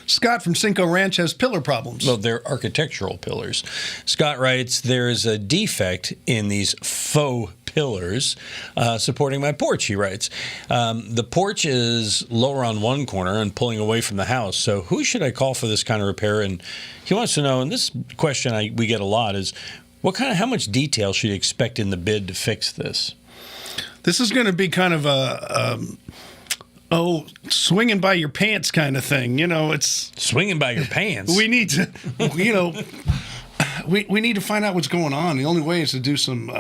Scott from Cinco Ranch has pillar problems. Well, they're architectural pillars. Scott writes, there is a defect in these faux pillars supporting my porch, he writes. The porch is lower on one corner and pulling away from the house. So who should I call for this kind of repair? And he wants to know, and this question we get a lot, is how much detail should you expect in the bid to fix this? This is going to be kind of a swinging by your pants kind of thing. It's swinging by your pants. We need to, we need to find out what's going on. The only way is to do some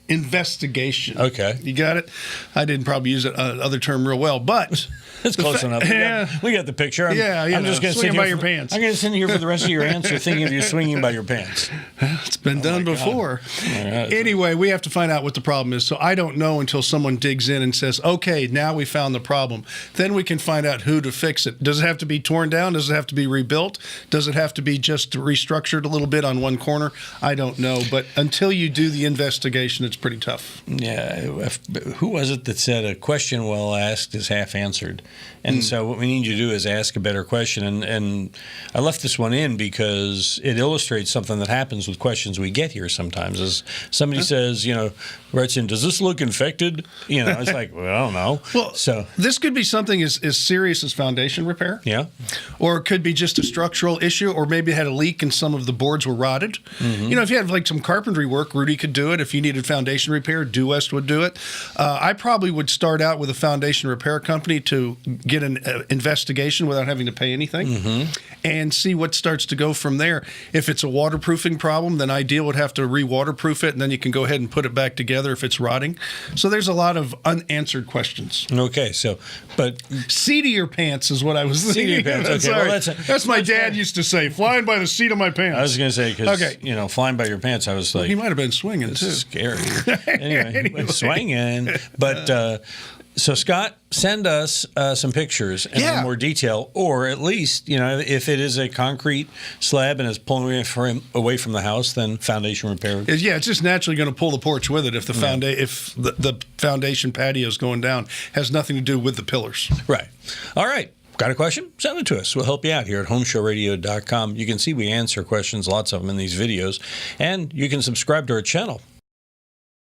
investigation. Okay. You got it? I didn't probably use that other term real well, but it's close enough. We got the picture. I'm just going to sit by your pants. I'm going to sit here for the rest of your answer thinking of you swinging by your pants. It's been done before. Anyway, we have to find out what the problem is. So I don't know until someone digs in and says, okay, now we found the problem. Then we can find out who to fix it. Does it have to be torn down? Does it have to be rebuilt? Does it have to be just restructured a little bit on one corner? I don't know. But until you do the investigation, it's pretty tough. Yeah. Who was it that said a question well asked is half answered? And so what we need you to do is ask a better question. And I left this one in because it illustrates something that happens with questions we get here sometimes. As somebody says, writes in, does this look infected? It's like, well, I don't know. Well, so this could be something as serious as foundation repair. Yeah. Or it could be just a structural issue, or maybe it had a leak and some of the boards were rotted. Mm-hmm. If you had like some carpentry work, Rudy could do it. If you needed foundation repair, Due West would do it. I probably would start out with a foundation repair company to get an investigation without having to pay anything and see what starts to go from there. If it's a waterproofing problem, then ideal would have to re-waterproof it, and then you can go ahead and put it back together if it's rotting. So there's a lot of unanswered questions. Okay, but seat of your pants is what I was thinking. Seat of your pants. Okay, well, that's my dad used to say, flying by the seat of my pants. I was going to say, because, flying by your pants, I was like... he might have been swinging, too. Scary. Anyway. Swinging. But... So, Scott, send us some pictures and a little more detail, or at least, if it is a concrete slab and it's pulling away from the house, then foundation repair. Yeah, it's just naturally going to pull the porch with it if the foundation patio is going down. Has nothing to do with the pillars. Right. All right. Got a question? Send it to us. We'll help you out here at HomeShowRadio.com. You can see we answer questions, lots of them in these videos, and you can subscribe to our channel